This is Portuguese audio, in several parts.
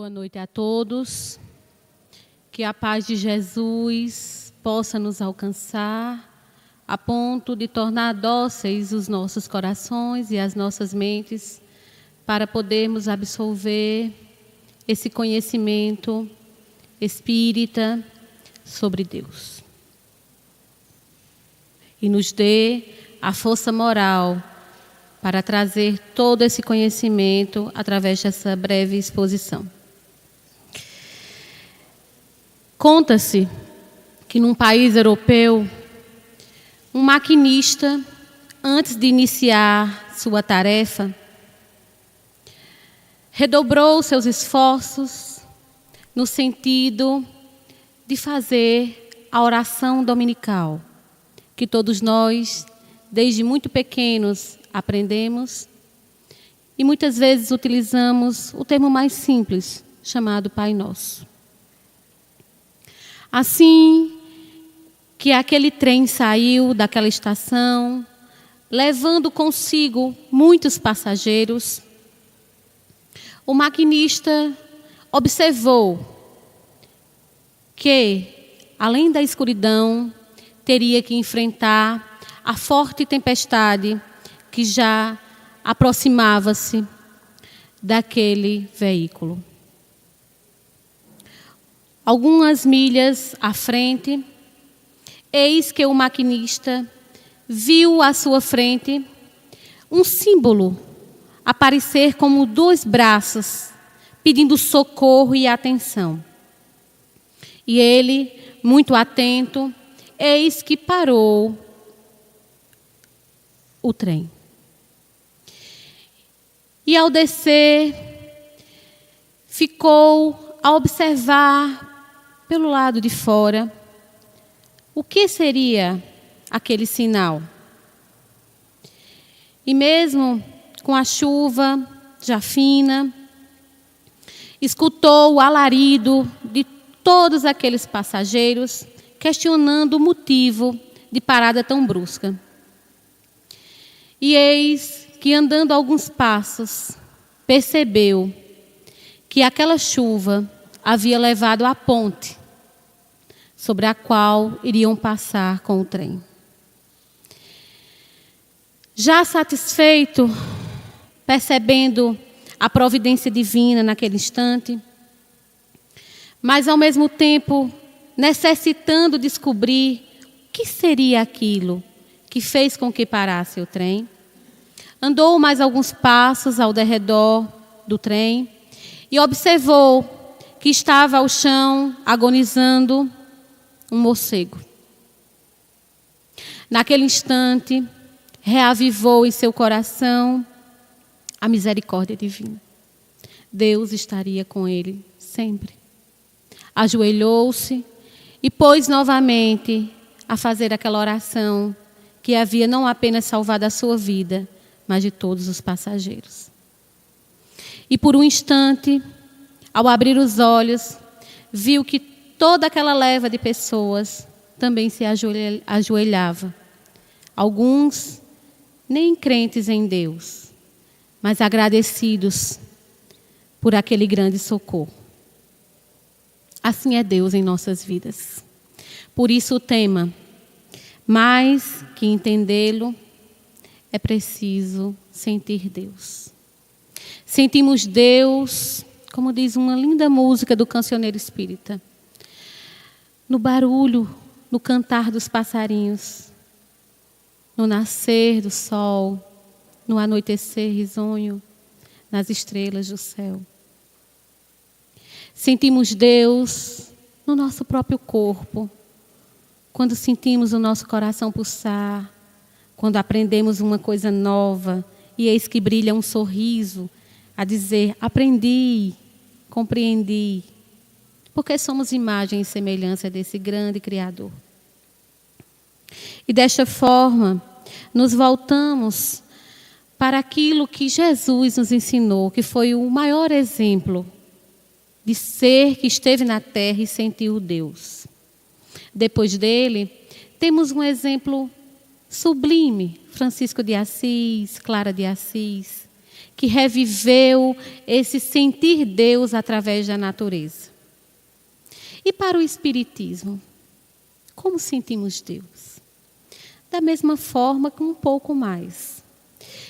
Boa noite a todos. Que a paz de Jesus possa nos alcançar a ponto de tornar dóceis os nossos corações e as nossas mentes para podermos absorver esse conhecimento espírita sobre Deus. E nos dê a força moral para trazer todo esse conhecimento através dessa breve exposição. Conta-se que num país europeu, um maquinista, antes de iniciar sua tarefa, redobrou seus esforços no sentido de fazer a oração dominical, que todos nós, desde muito pequenos, aprendemos e muitas vezes utilizamos o termo mais simples, chamado Pai Nosso. Assim que aquele trem saiu daquela estação, levando consigo muitos passageiros, o maquinista observou que, além da escuridão, teria que enfrentar a forte tempestade que já aproximava-se daquele veículo. Algumas milhas à frente, eis que o maquinista viu à sua frente um símbolo aparecer como 2 braços, pedindo socorro e atenção. E ele, muito atento, eis que parou o trem. E ao descer, ficou a observar pelo lado de fora o que seria aquele sinal. E mesmo com a chuva já fina, escutou o alarido de todos aqueles passageiros, questionando o motivo de parada tão brusca. E eis que, andando alguns passos, percebeu que aquela chuva havia levado a ponte sobre a qual iriam passar com o trem. Já satisfeito, percebendo a providência divina naquele instante, mas ao mesmo tempo necessitando descobrir o que seria aquilo que fez com que parasse o trem, andou mais alguns passos ao derredor do trem e observou que estava ao chão, agonizando, um morcego. Naquele instante, reavivou em seu coração a misericórdia divina. Deus estaria com ele sempre. Ajoelhou-se e pôs novamente a fazer aquela oração que havia não apenas salvado a sua vida, mas de todos os passageiros. E por um instante, ao abrir os olhos, viu que toda aquela leva de pessoas também se ajoelhava. Alguns nem crentes em Deus, mas agradecidos por aquele grande socorro. Assim é Deus em nossas vidas. Por isso o tema, mais que entendê-lo, é preciso sentir Deus. Sentimos Deus, como diz uma linda música do cancioneiro espírita, no barulho, no cantar dos passarinhos, no nascer do sol, no anoitecer risonho, nas estrelas do céu. Sentimos Deus no nosso próprio corpo, quando sentimos o nosso coração pulsar, quando aprendemos uma coisa nova e eis que brilha um sorriso a dizer: aprendi, compreendi, porque somos imagem e semelhança desse grande Criador. E desta forma, nos voltamos para aquilo que Jesus nos ensinou, que foi o maior exemplo de ser que esteve na terra e sentiu Deus. Depois dele, temos um exemplo sublime, Francisco de Assis, Clara de Assis, que reviveu esse sentir Deus através da natureza. E para o Espiritismo, como sentimos Deus? Da mesma forma, com um pouco mais.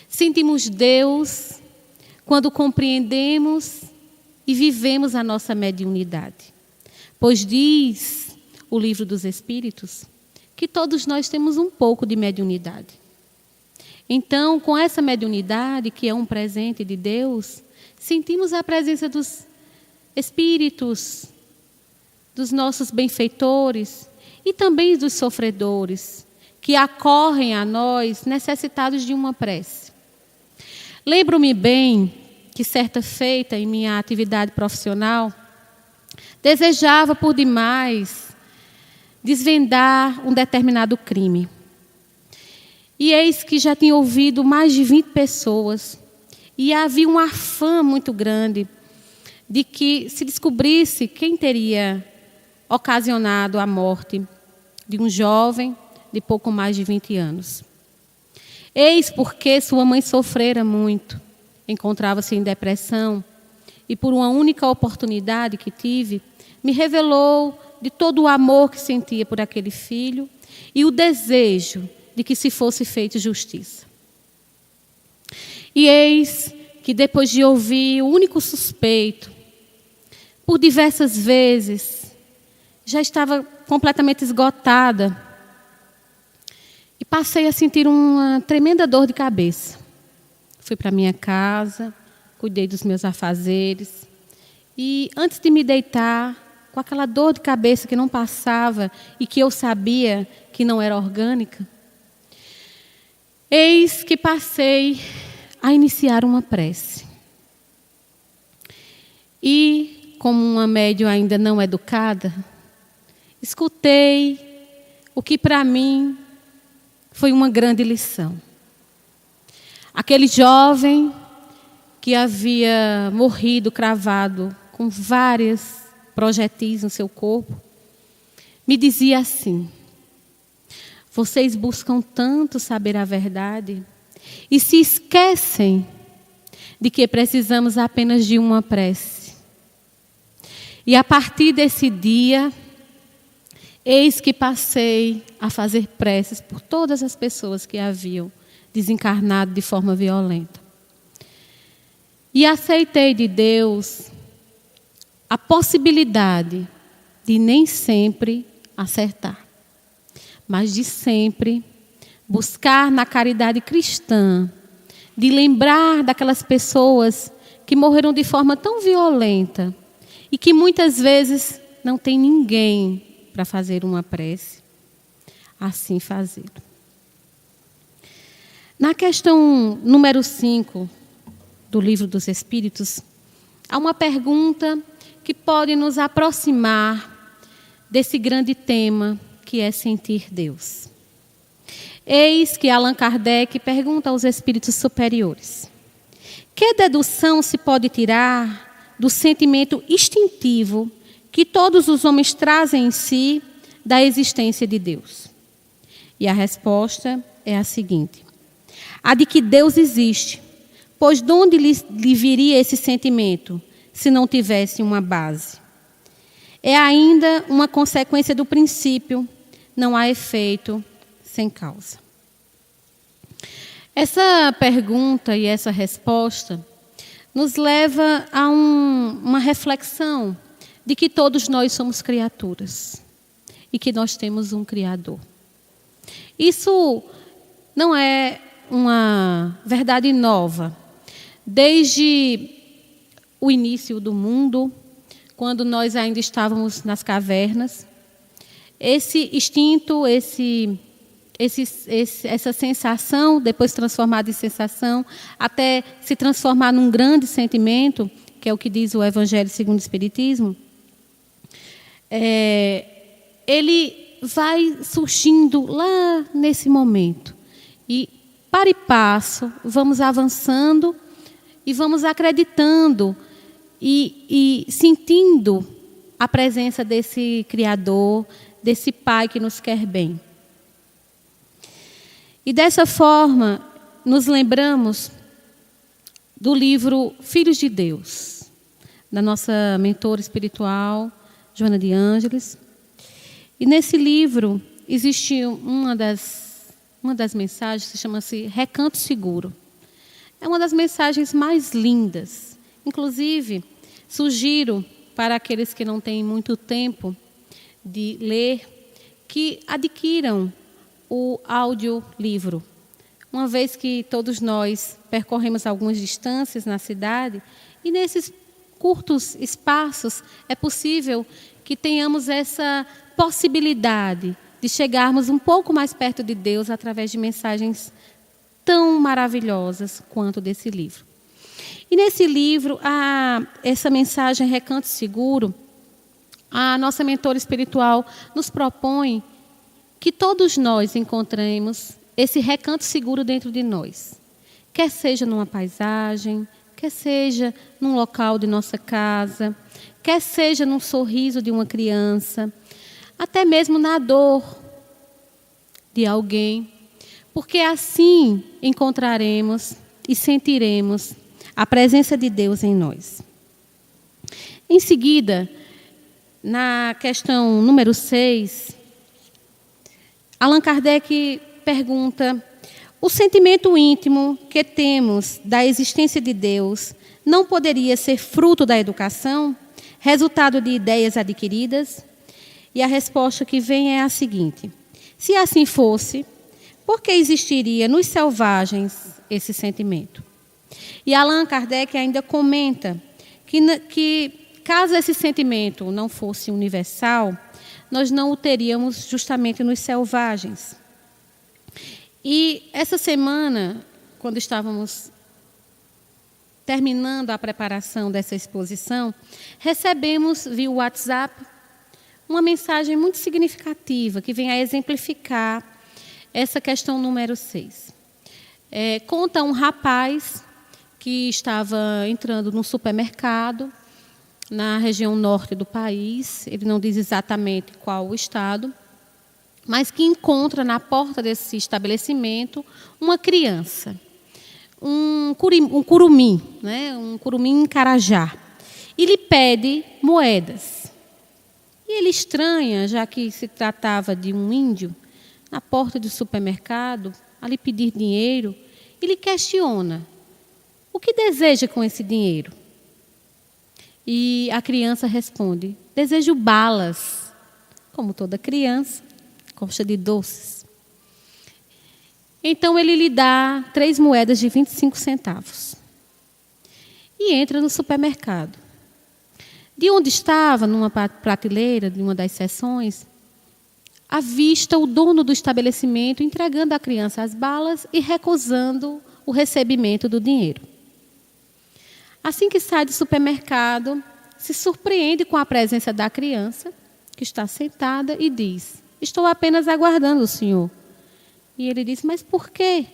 Sentimos Deus quando compreendemos e vivemos a nossa mediunidade. Pois diz o Livro dos Espíritos que todos nós temos um pouco de mediunidade. Então, com essa mediunidade, que é um presente de Deus, sentimos a presença dos espíritos, dos nossos benfeitores e também dos sofredores, que acorrem a nós necessitados de uma prece. Lembro-me bem que, certa feita em minha atividade profissional, desejava por demais desvendar um determinado crime. E eis que já tinha ouvido mais de 20 pessoas. E havia um afã muito grande de que se descobrisse quem teria ocasionado a morte de um jovem de pouco mais de 20 anos. Eis porque sua mãe sofrera muito, encontrava-se em depressão, e por uma única oportunidade que tive, me revelou de todo o amor que sentia por aquele filho e o desejo de que se fosse feita justiça. E eis que depois de ouvir o único suspeito, por diversas vezes, já estava completamente esgotada e passei a sentir uma tremenda dor de cabeça. Fui para minha casa, cuidei dos meus afazeres e antes de me deitar, com aquela dor de cabeça que não passava e que eu sabia que não era orgânica, eis que passei a iniciar uma prece. E, como uma médium ainda não educada, escutei o que para mim foi uma grande lição. Aquele jovem que havia morrido cravado com vários projetis no seu corpo, me dizia assim: vocês buscam tanto saber a verdade e se esquecem de que precisamos apenas de uma prece. E a partir desse dia, eis que passei a fazer preces por todas as pessoas que haviam desencarnado de forma violenta. E aceitei de Deus a possibilidade de nem sempre acertar, mas de sempre buscar na caridade cristã, de lembrar daquelas pessoas que morreram de forma tão violenta e que muitas vezes não tem ninguém para fazer uma prece, assim fazê-lo. Na questão número 5 do Livro dos Espíritos, há uma pergunta que pode nos aproximar desse grande tema que é sentir Deus. Eis que Allan Kardec pergunta aos espíritos superiores: que dedução se pode tirar do sentimento instintivo que todos os homens trazem em si da existência de Deus? E a resposta é a seguinte: a de que Deus existe, pois de onde lhe viria esse sentimento se não tivesse uma base? É ainda uma consequência do princípio, não há efeito sem causa. Essa pergunta e essa resposta nos leva a uma reflexão de que todos nós somos criaturas e que nós temos um Criador. Isso não é uma verdade nova. Desde o início do mundo, quando nós ainda estávamos nas cavernas, esse instinto, essa sensação, depois transformada em sensação, até se transformar num grande sentimento, que é o que diz o Evangelho segundo o Espiritismo, ele vai surgindo lá nesse momento. E, para e passo, vamos avançando e vamos acreditando e sentindo a presença desse Criador, desse Pai que nos quer bem. E dessa forma, nos lembramos do livro Filhos de Deus, da nossa mentora espiritual, Joana de Ângeles. E nesse livro existe uma das mensagens que chama-se Recanto Seguro. É uma das mensagens mais lindas. Inclusive, sugiro para aqueles que não têm muito tempo de ler, que adquiram o audiolivro. Uma vez que todos nós percorremos algumas distâncias na cidade, e nesses curtos espaços é possível que tenhamos essa possibilidade de chegarmos um pouco mais perto de Deus através de mensagens tão maravilhosas quanto desse livro. E nesse livro, essa mensagem Recanto Seguro, a nossa mentora espiritual nos propõe que todos nós encontremos esse recanto seguro dentro de nós. Quer seja numa paisagem, quer seja num local de nossa casa, quer seja num sorriso de uma criança, até mesmo na dor de alguém, porque assim encontraremos e sentiremos a presença de Deus em nós. Em seguida, na questão número 6, Allan Kardec pergunta: o sentimento íntimo que temos da existência de Deus não poderia ser fruto da educação, resultado de ideias adquiridas? E a resposta que vem é a seguinte: se assim fosse, por que existiria nos selvagens esse sentimento? E Allan Kardec ainda comenta que caso esse sentimento não fosse universal, nós não o teríamos justamente nos selvagens. E essa semana, quando estávamos terminando a preparação dessa exposição, recebemos via WhatsApp uma mensagem muito significativa que vem a exemplificar essa questão número 6. Conta um rapaz que estava entrando num supermercado na região norte do país, ele não diz exatamente qual o estado, mas que encontra na porta desse estabelecimento uma criança, um curumim, né? Um curumim carajá, e lhe pede moedas. E ele estranha, já que se tratava de um índio, na porta do supermercado, a lhe pedir dinheiro, e lhe questiona: o que deseja com esse dinheiro? E a criança responde: desejo balas. Como toda criança, gosta de doces. Então ele lhe dá 3 moedas de 25 centavos. E entra no supermercado. De onde estava, numa prateleira de uma das seções, avista o dono do estabelecimento entregando à criança as balas e recusando o recebimento do dinheiro. Assim que sai do supermercado, se surpreende com a presença da criança, que está sentada, e diz: estou apenas aguardando o senhor. E ele diz: mas por quê?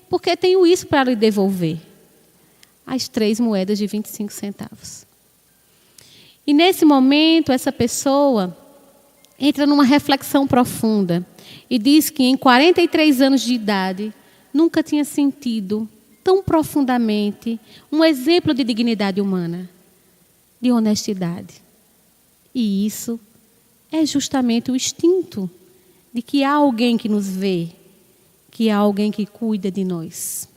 Porque tenho isso para lhe devolver. As 3 moedas de 25 centavos. E nesse momento, essa pessoa entra numa reflexão profunda e diz que em 43 anos de idade nunca tinha sentido tão profundamente um exemplo de dignidade humana, de honestidade. E isso é justamente o instinto de que há alguém que nos vê, que há alguém que cuida de nós.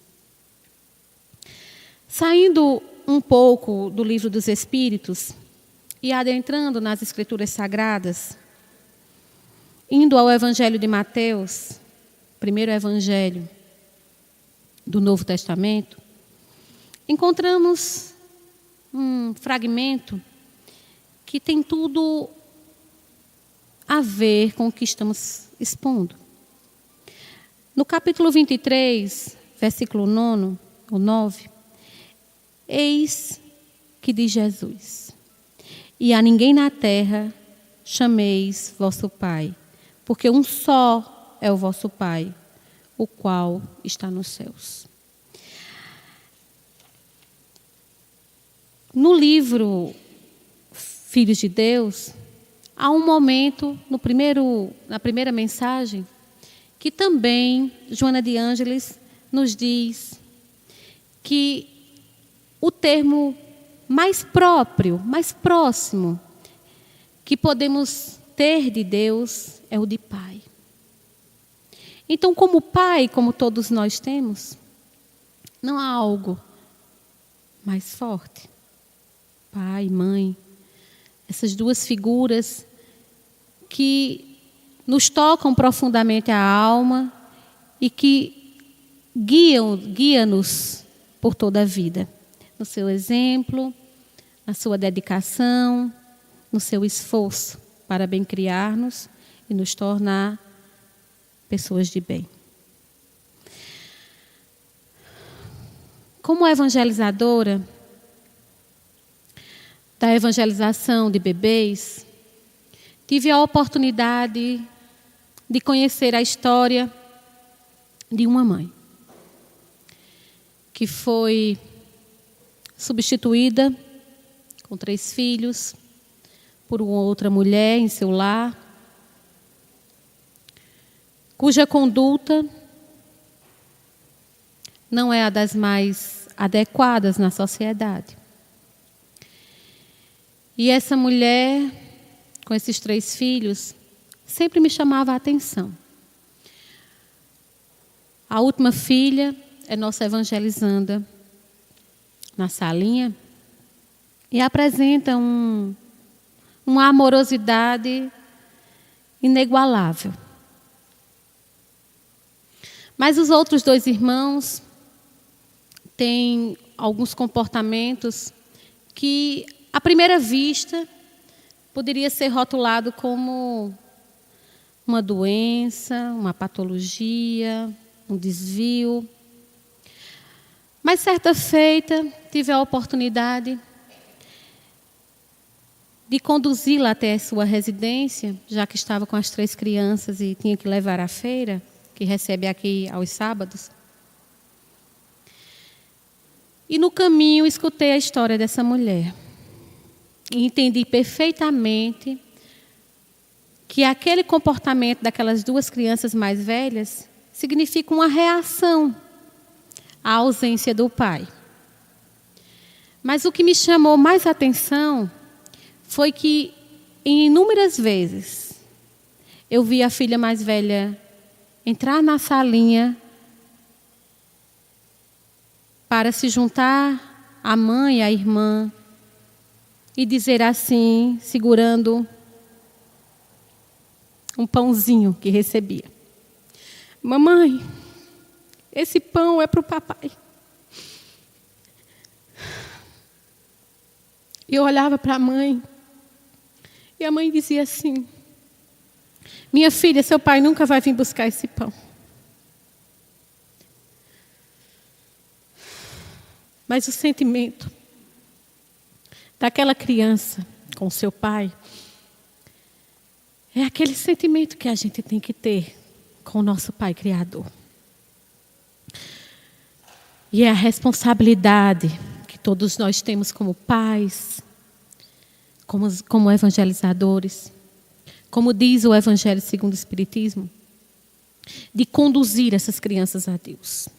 Saindo um pouco do Livro dos Espíritos e adentrando nas Escrituras Sagradas, indo ao Evangelho de Mateus, primeiro Evangelho do Novo Testamento, encontramos um fragmento que tem tudo a ver com o que estamos expondo. No capítulo 23, versículo 9, ou 9, eis que diz Jesus: e a ninguém na terra chameis vosso Pai, porque um só é o vosso Pai, o qual está nos céus. No livro Filhos de Deus, há um momento, na primeira mensagem, que também Joana de Ângeles nos diz que o termo mais próprio, mais próximo que podemos ter de Deus é o de Pai. Então, como Pai, como todos nós temos, não há algo mais forte. Pai, mãe, essas duas figuras que nos tocam profundamente a alma e que guia-nos por toda a vida. No seu exemplo, na sua dedicação, no seu esforço para bem criar-nos e nos tornar pessoas de bem. Como evangelizadora da evangelização de bebês, tive a oportunidade de conhecer a história de uma mãe que foi substituída com 3 filhos por uma outra mulher em seu lar, cuja conduta não é a das mais adequadas na sociedade. E essa mulher, com esses 3 filhos, sempre me chamava a atenção. A última filha é nossa evangelizanda na salinha e apresenta uma amorosidade inigualável. Mas os outros 2 irmãos têm alguns comportamentos que, à primeira vista, poderia ser rotulado como uma doença, uma patologia, um desvio. Mas certa feita, tive a oportunidade de conduzi-la até a sua residência, já que estava com as 3 crianças e tinha que levar à feira, que recebe aqui aos sábados. E no caminho escutei a história dessa mulher. E entendi perfeitamente que aquele comportamento daquelas 2 crianças mais velhas significa uma reação à ausência do pai. Mas o que me chamou mais atenção foi que, em inúmeras vezes, eu vi a filha mais velha entrar na salinha para se juntar à mãe e à irmã e dizer assim, segurando um pãozinho que recebia: mamãe, esse pão é para o papai. E eu olhava para a mãe e a mãe dizia assim: minha filha, seu pai nunca vai vir buscar esse pão. Mas o sentimento daquela criança com seu pai é aquele sentimento que a gente tem que ter com o nosso Pai Criador. E é a responsabilidade que todos nós temos como pais, como evangelizadores, como diz o Evangelho segundo o Espiritismo, de conduzir essas crianças a Deus.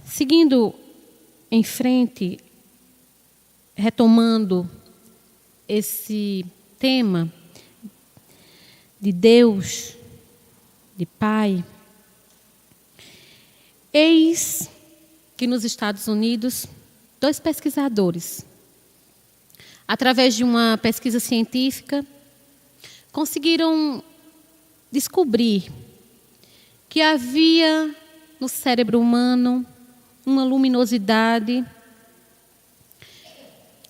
Seguindo em frente, retomando esse tema de Deus, de Pai, eis que nos Estados Unidos, 2 pesquisadores, através de uma pesquisa científica, conseguiram descobrir que havia no cérebro humano uma luminosidade,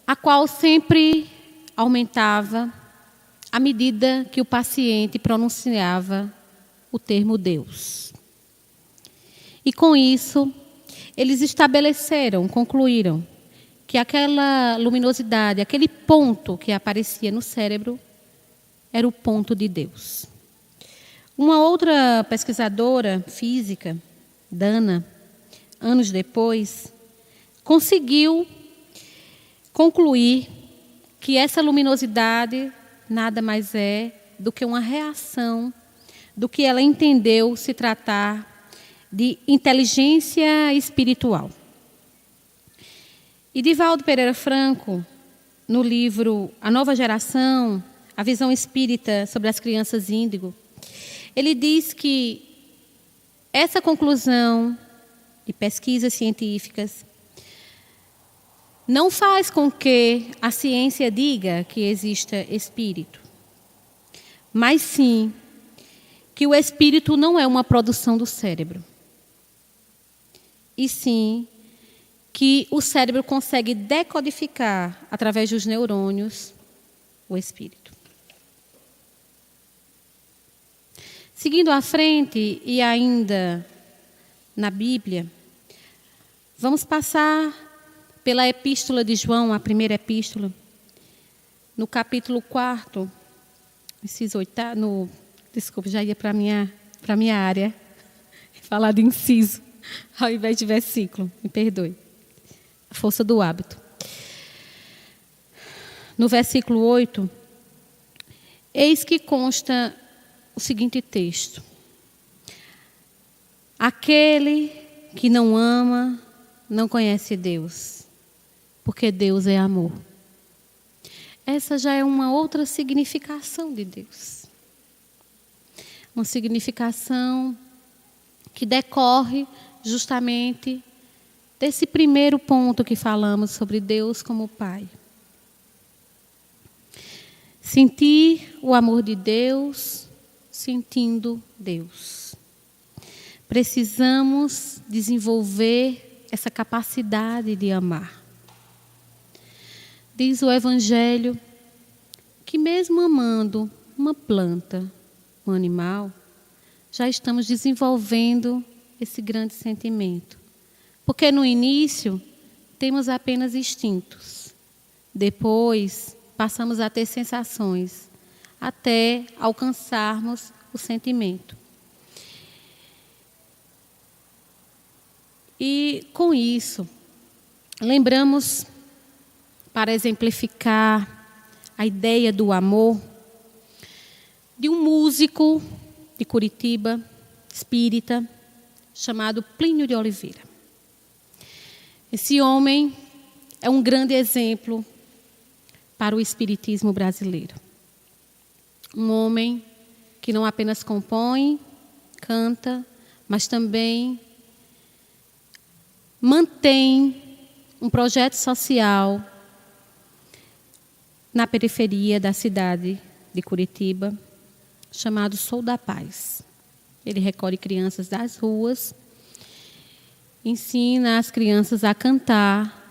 a qual sempre aumentava à medida que o paciente pronunciava o termo Deus. E com isso, eles concluíram que aquela luminosidade, aquele ponto que aparecia no cérebro, era o ponto de Deus. Uma outra pesquisadora física, Dana, anos depois, conseguiu concluir que essa luminosidade nada mais é do que uma reação do que ela entendeu se tratar de inteligência espiritual. E Divaldo Pereira Franco, no livro A Nova Geração, a visão espírita sobre as crianças índigo, ele diz que essa conclusão de pesquisas científicas não faz com que a ciência diga que exista espírito, mas sim que o espírito não é uma produção do cérebro, e sim que o cérebro consegue decodificar, através dos neurônios, o espírito. Seguindo à frente, e ainda na Bíblia, vamos passar pela Epístola de João, a primeira epístola, no capítulo 4, inciso 8, desculpa, já ia para a minha área, falar de inciso, ao invés de versículo, me perdoe. A força do hábito. No versículo 8, eis que consta o seguinte texto: aquele que não ama não conhece Deus, porque Deus é amor. Essa já é uma outra significação de Deus. Uma significação que decorre justamente desse primeiro ponto que falamos sobre Deus como Pai. Sentir o amor de Deus, sentindo Deus. Precisamos desenvolver essa capacidade de amar. Diz o Evangelho que mesmo amando uma planta, um animal, já estamos desenvolvendo esse grande sentimento. Porque no início temos apenas instintos. Depois passamos a ter sensações, até alcançarmos o sentimento. E com isso, lembramos, para exemplificar a ideia do amor, de um músico de Curitiba, espírita, chamado Plínio de Oliveira. Esse homem é um grande exemplo para o espiritismo brasileiro. Um homem que não apenas compõe, canta, mas também mantém um projeto social na periferia da cidade de Curitiba, chamado Sou da Paz. Ele recolhe crianças das ruas, ensina as crianças a cantar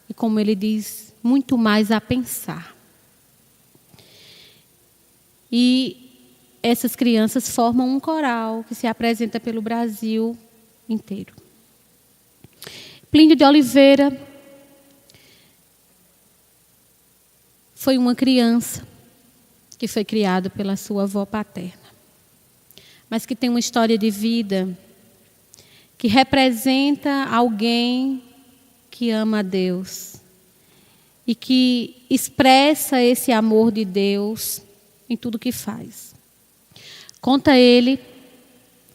e, como ele diz, muito mais a pensar. E essas crianças formam um coral que se apresenta pelo Brasil inteiro. Plínio de Oliveira foi uma criança que foi criado pela sua avó paterna, mas que tem uma história de vida que representa alguém que ama a Deus e que expressa esse amor de Deus em tudo que faz. Conta ele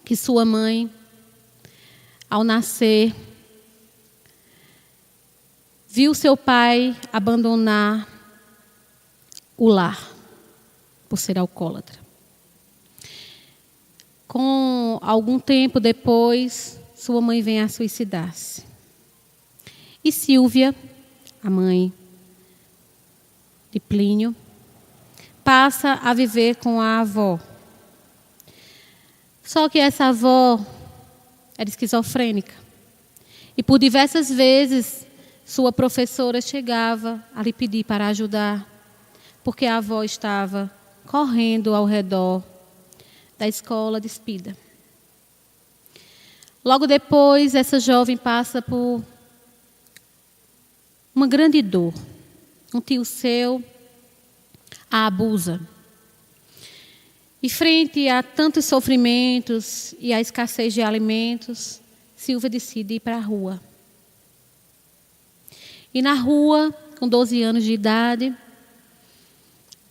que sua mãe, ao nascer, viu seu pai abandonar o lar por ser alcoólatra. Com algum tempo depois, sua mãe vem a suicidar-se. E Sílvia, a mãe de Plínio, passa a viver com a avó. Só que essa avó era esquizofrênica. E por diversas vezes, sua professora chegava a lhe pedir para ajudar, porque a avó estava correndo ao redor da escola despida. Logo depois, essa jovem passa por uma grande dor. Um tio seu a abusa. E frente a tantos sofrimentos e a escassez de alimentos, Silvia decide ir para a rua. E na rua, com 12 anos de idade,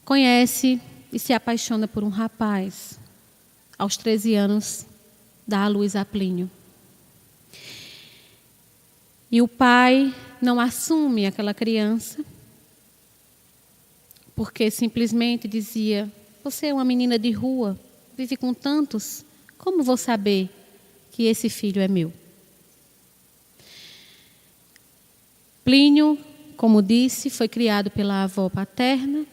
conhece e se apaixona por um rapaz. Aos 13 anos, dá à luz a Plínio. E o pai não assume aquela criança, porque simplesmente dizia: você é uma menina de rua, vive com tantos, como vou saber que esse filho é meu? Plínio, como disse, foi criado pela avó paterna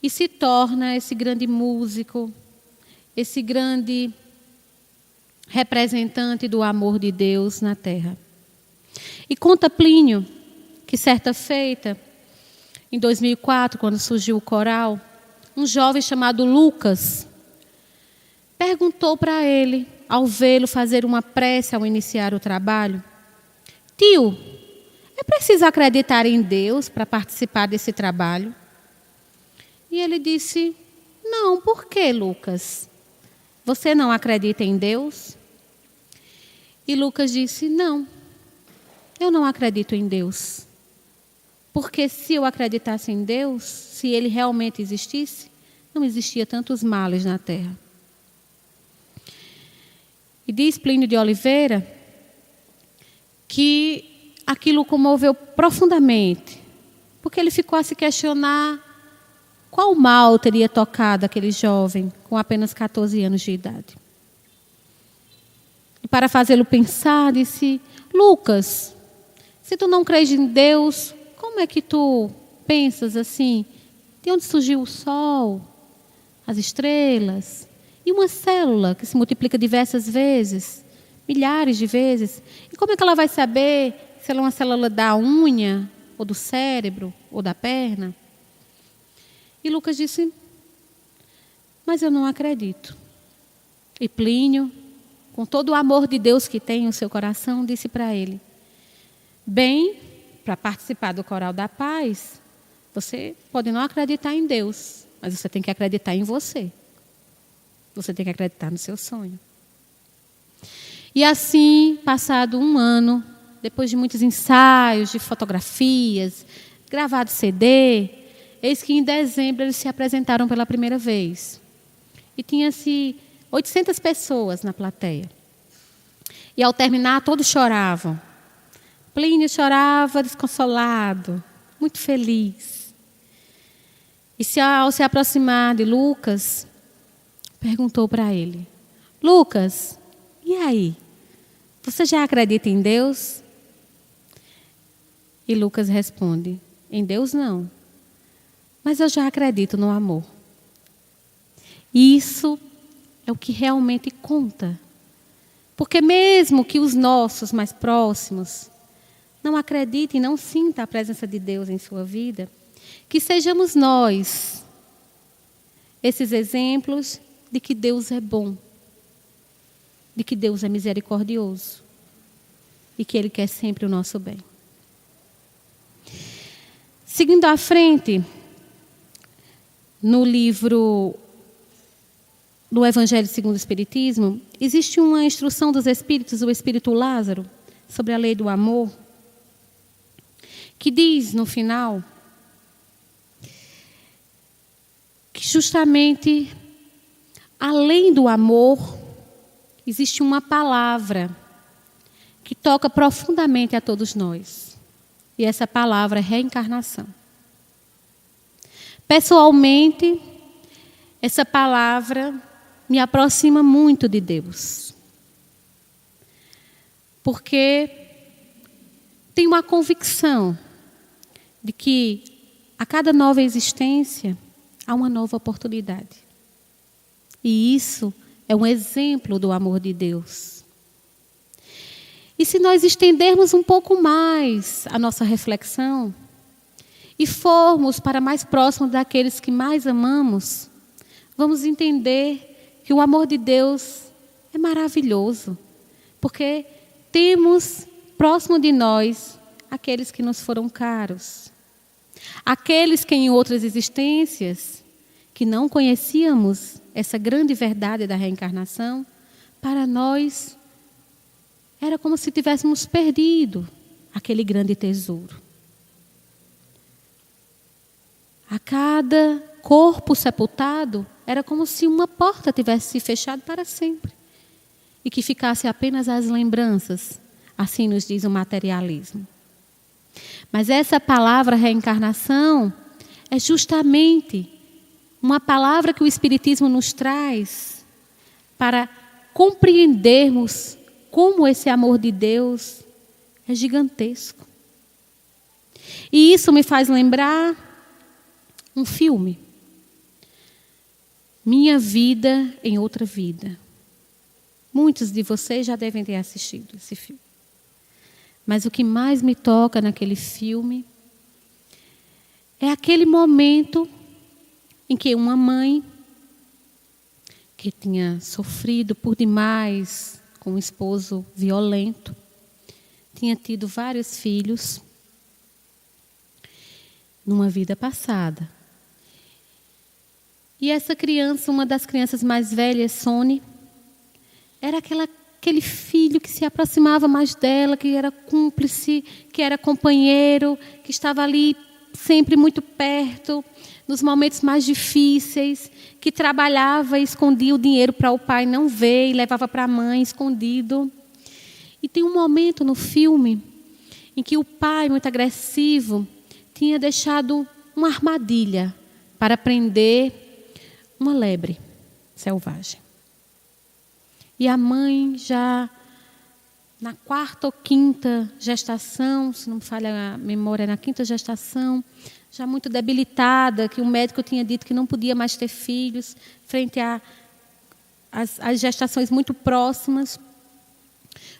e se torna esse grande músico, esse grande representante do amor de Deus na terra. E conta Plínio que certa feita, em 2004, quando surgiu o coral, um jovem chamado Lucas perguntou para ele, ao vê-lo fazer uma prece ao iniciar o trabalho: tio, é preciso acreditar em Deus para participar desse trabalho? E ele disse: não, por que, Lucas? Você não acredita em Deus? E Lucas disse: não, eu não acredito em Deus. Porque se eu acreditasse em Deus, se Ele realmente existisse, não existia tantos males na terra. E diz Plínio de Oliveira que aquilo o comoveu profundamente, porque ele ficou a se questionar qual mal teria tocado aquele jovem com apenas 14 anos de idade. E para fazê-lo pensar, disse: Lucas, se tu não crês em Deus, como é que tu pensas assim? De onde surgiu o sol, as estrelas e uma célula que se multiplica diversas vezes, milhares de vezes? E como é que ela vai saber se ela é uma célula da unha, ou do cérebro, ou da perna? E Lucas disse: mas eu não acredito. E Plínio, com todo o amor de Deus que tem no seu coração, disse para ele: bem, para participar do Coral da Paz, você pode não acreditar em Deus, mas você tem que acreditar em você. Você tem que acreditar no seu sonho. E assim, passado um ano, depois de muitos ensaios, de fotografias, gravado CD, eis que em dezembro eles se apresentaram pela primeira vez. E tinha-se 800 pessoas na plateia. E ao terminar, todos choravam. Plínio chorava desconsolado, muito feliz. E ao se aproximar de Lucas, perguntou para ele: Lucas, e aí? Você já acredita em Deus? E Lucas responde: em Deus não, mas eu já acredito no amor. E isso é o que realmente conta. Porque mesmo que os nossos mais próximos não acreditem, não sintam a presença de Deus em sua vida, que sejamos nós esses exemplos de que Deus é bom, de que Deus é misericordioso e que Ele quer sempre o nosso bem. Seguindo à frente, no livro do Evangelho segundo o Espiritismo, existe uma instrução dos Espíritos, o Espírito Lázaro, sobre a lei do amor, que diz no final que justamente além do amor existe uma palavra que toca profundamente a todos nós. E essa palavra é reencarnação. Pessoalmente, essa palavra me aproxima muito de Deus. Porque tenho uma convicção de que a cada nova existência há uma nova oportunidade. E isso é um exemplo do amor de Deus. E se nós estendermos um pouco mais a nossa reflexão e formos para mais próximo daqueles que mais amamos, vamos entender que o amor de Deus é maravilhoso, porque temos próximo de nós aqueles que nos foram caros, aqueles que em outras existências, que não conhecíamos essa grande verdade da reencarnação, para nós era como se tivéssemos perdido aquele grande tesouro. A cada corpo sepultado, era como se uma porta tivesse se fechado para sempre e que ficasse apenas as lembranças, assim nos diz o materialismo. Mas essa palavra reencarnação é justamente uma palavra que o Espiritismo nos traz para compreendermos como esse amor de Deus é gigantesco. E isso me faz lembrar um filme. Minha Vida em Outra Vida. Muitos de vocês já devem ter assistido esse filme. Mas o que mais me toca naquele filme é aquele momento em que uma mãe, que tinha sofrido por demais com um esposo violento, tinha tido vários filhos numa vida passada. E essa criança, uma das crianças mais velhas, Sônia, era aquele filho que se aproximava mais dela, que era cúmplice, que era companheiro, que estava ali sempre muito perto, nos momentos mais difíceis, que trabalhava e escondia o dinheiro para o pai não ver e levava para a mãe escondido. E tem um momento no filme em que o pai, muito agressivo, tinha deixado uma armadilha para prender uma lebre selvagem. E a mãe já na 4ª ou 5ª gestação, se não me falha a memória, na 5ª gestação, já muito debilitada, que o médico tinha dito que não podia mais ter filhos, frente às gestações muito próximas,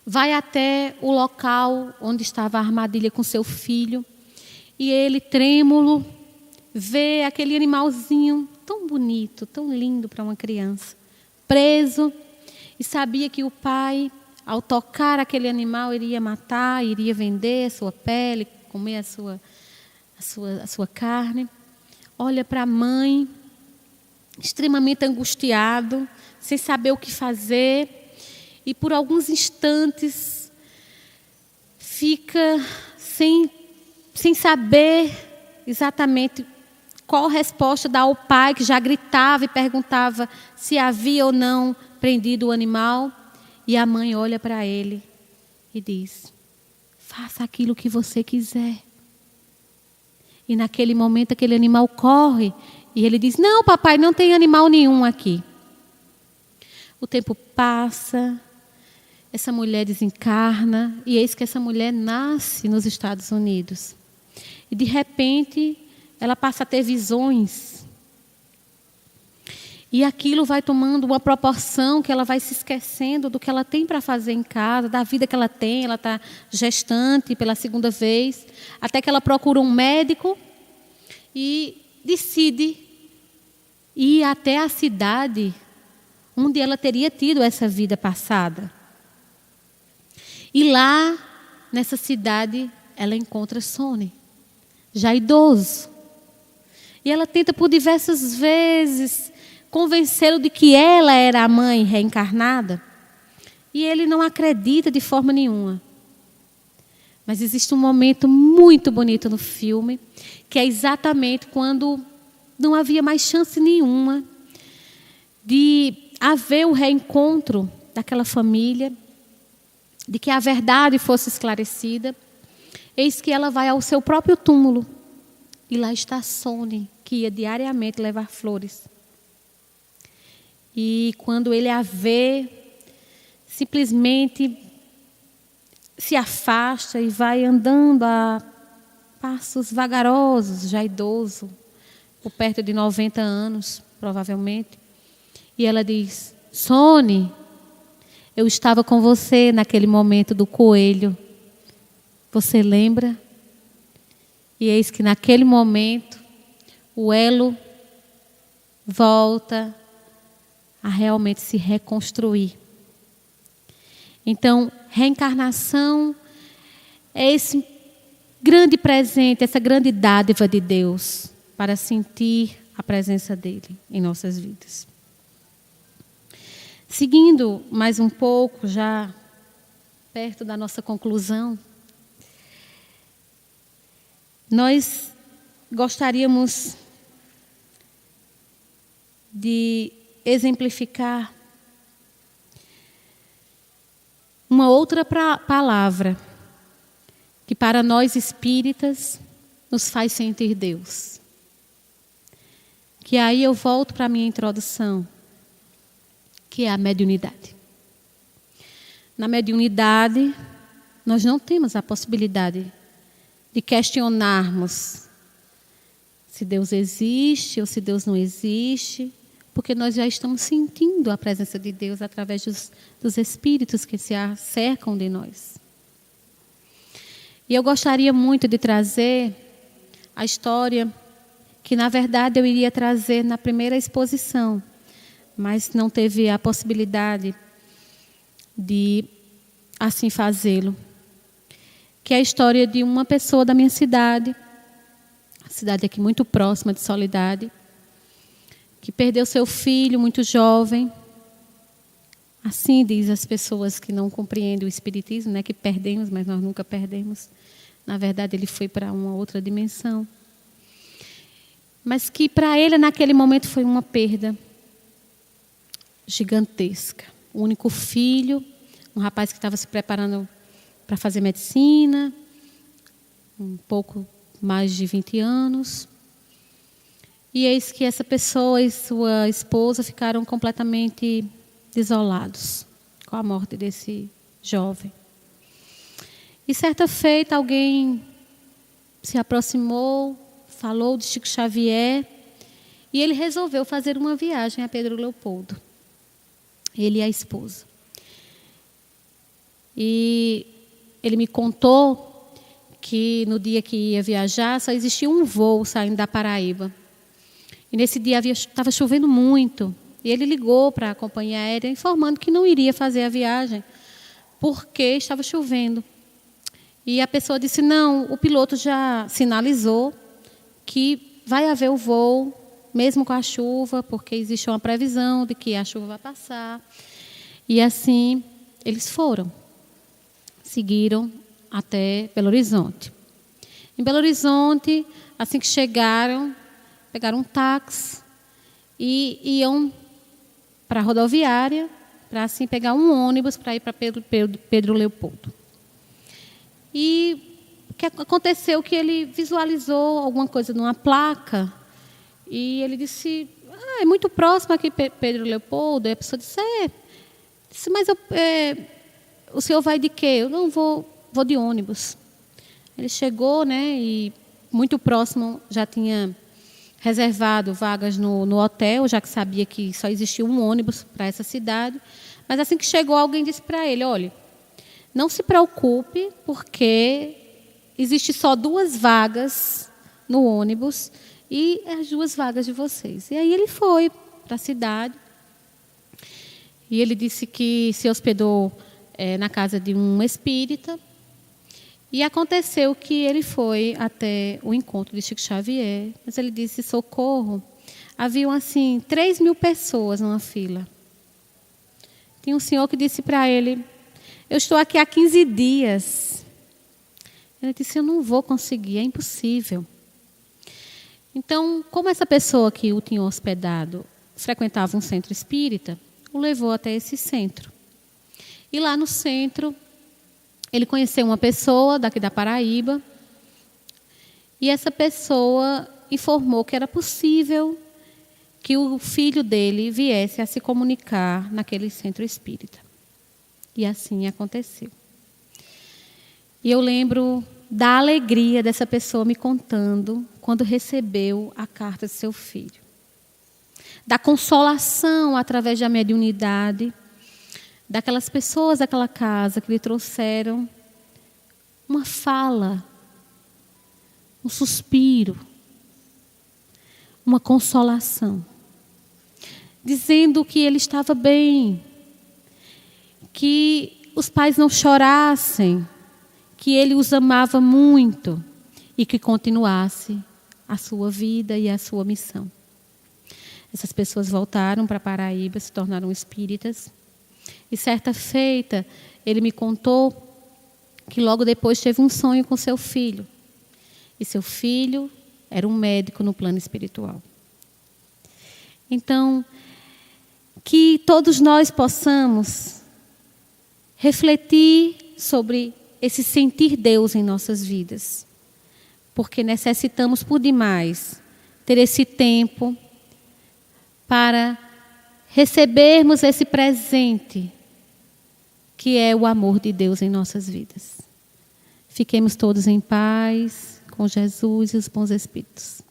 vai até o local onde estava a armadilha com seu filho, e ele, trêmulo, vê aquele animalzinho tão bonito, tão lindo para uma criança, preso, e sabia que o pai, ao tocar aquele animal, iria matar, iria vender a sua pele, comer a sua carne. Olha para a mãe, extremamente angustiado, sem saber o que fazer, e por alguns instantes fica sem saber exatamente qual resposta dar ao pai, que já gritava e perguntava se havia ou não prendido o animal. E a mãe olha para ele e diz: faça aquilo que você quiser. E naquele momento aquele animal corre e ele diz: não, papai, não tem animal nenhum aqui. O tempo passa, essa mulher desencarna e eis que essa mulher nasce nos Estados Unidos. E de repente ela passa a ter visões. E aquilo vai tomando uma proporção que ela vai se esquecendo do que ela tem para fazer em casa, da vida que ela tem. Ela está gestante pela 2ª vez, até que ela procura um médico e decide ir até a cidade onde ela teria tido essa vida passada. E lá, nessa cidade, ela encontra Sônia, já idoso. E ela tenta por diversas vezes convencê-lo de que ela era a mãe reencarnada. E ele não acredita de forma nenhuma. Mas existe um momento muito bonito no filme, que é exatamente quando não havia mais chance nenhuma de haver o reencontro daquela família, de que a verdade fosse esclarecida. Eis que ela vai ao seu próprio túmulo. E lá está Sônia, que ia diariamente levar flores. E quando ele a vê, simplesmente se afasta e vai andando a passos vagarosos, já idoso, por perto de 90 anos, provavelmente. E ela diz: Sônia, eu estava com você naquele momento do coelho. Você lembra? E eis que naquele momento o elo volta a realmente se reconstruir. Então, reencarnação é esse grande presente, essa grande dádiva de Deus para sentir a presença dele em nossas vidas. Seguindo mais um pouco, já perto da nossa conclusão, nós gostaríamos de exemplificar uma outra palavra que para nós espíritas nos faz sentir Deus. Que aí eu volto para a minha introdução, que é a mediunidade. Na mediunidade, nós não temos a possibilidade de questionarmos se Deus existe ou se Deus não existe, porque nós já estamos sentindo a presença de Deus através dos espíritos que se cercam de nós. E eu gostaria muito de trazer a história que, na verdade, eu iria trazer na primeira exposição, mas não teve a possibilidade de assim fazê-lo. Que é a história de uma pessoa da minha cidade, a cidade aqui muito próxima de Soledade, que perdeu seu filho muito jovem. Assim diz as pessoas que não compreendem o espiritismo, né, que perdemos, mas nós nunca perdemos. Na verdade, ele foi para uma outra dimensão. Mas que para ele, naquele momento, foi uma perda gigantesca. O único filho, um rapaz que estava se preparando para fazer medicina, um pouco mais de 20 anos. E eis que essa pessoa e sua esposa ficaram completamente desolados com a morte desse jovem. E certa feita alguém se aproximou, falou de Chico Xavier, e ele resolveu fazer uma viagem a Pedro Leopoldo, ele e a esposa. E ele me contou que no dia que ia viajar só existia um voo saindo da Paraíba. E nesse dia estava chovendo muito. E ele ligou para a companhia aérea informando que não iria fazer a viagem porque estava chovendo. E a pessoa disse, não, o piloto já sinalizou que vai haver o voo, mesmo com a chuva, porque existe uma previsão de que a chuva vai passar. E assim, eles foram. Seguiram até Belo Horizonte. Em Belo Horizonte, assim que chegaram, pegaram um táxi e iam para a rodoviária, para assim pegar um ônibus para ir para Pedro Leopoldo. E o que aconteceu que ele visualizou alguma coisa numa placa e ele disse, é muito próximo aqui Pedro Leopoldo. E a pessoa disse, mas o senhor vai de quê? Eu não vou de ônibus. Ele chegou, né, e muito próximo já tinha reservado vagas no hotel, já que sabia que só existia um ônibus para essa cidade. Mas assim que chegou, alguém disse para ele, olha, não se preocupe, porque existe só 2 vagas no ônibus e as 2 vagas de vocês. E aí ele foi para a cidade e ele disse que se hospedou na casa de um espírita. E aconteceu que ele foi até o encontro de Chico Xavier, mas ele disse, socorro, haviam assim 3.000 pessoas numa fila. Tinha um senhor que disse para ele, eu estou aqui há 15 dias. Ele disse, eu não vou conseguir, é impossível. Então, como essa pessoa que o tinha hospedado frequentava um centro espírita, o levou até esse centro. E lá no centro, ele conheceu uma pessoa daqui da Paraíba, e essa pessoa informou que era possível que o filho dele viesse a se comunicar naquele centro espírita. E assim aconteceu. E eu lembro da alegria dessa pessoa me contando quando recebeu a carta de seu filho. Da consolação através da mediunidade, daquelas pessoas daquela casa que lhe trouxeram uma fala, um suspiro, uma consolação, dizendo que ele estava bem, que os pais não chorassem, que ele os amava muito e que continuasse a sua vida e a sua missão. Essas pessoas voltaram para Paraíba, se tornaram espíritas. E certa feita, ele me contou que logo depois teve um sonho com seu filho. E seu filho era um médico no plano espiritual. Então, que todos nós possamos refletir sobre esse sentir Deus em nossas vidas. Porque necessitamos por demais ter esse tempo para recebermos esse presente que é o amor de Deus em nossas vidas. Fiquemos todos em paz, com Jesus e os bons Espíritos.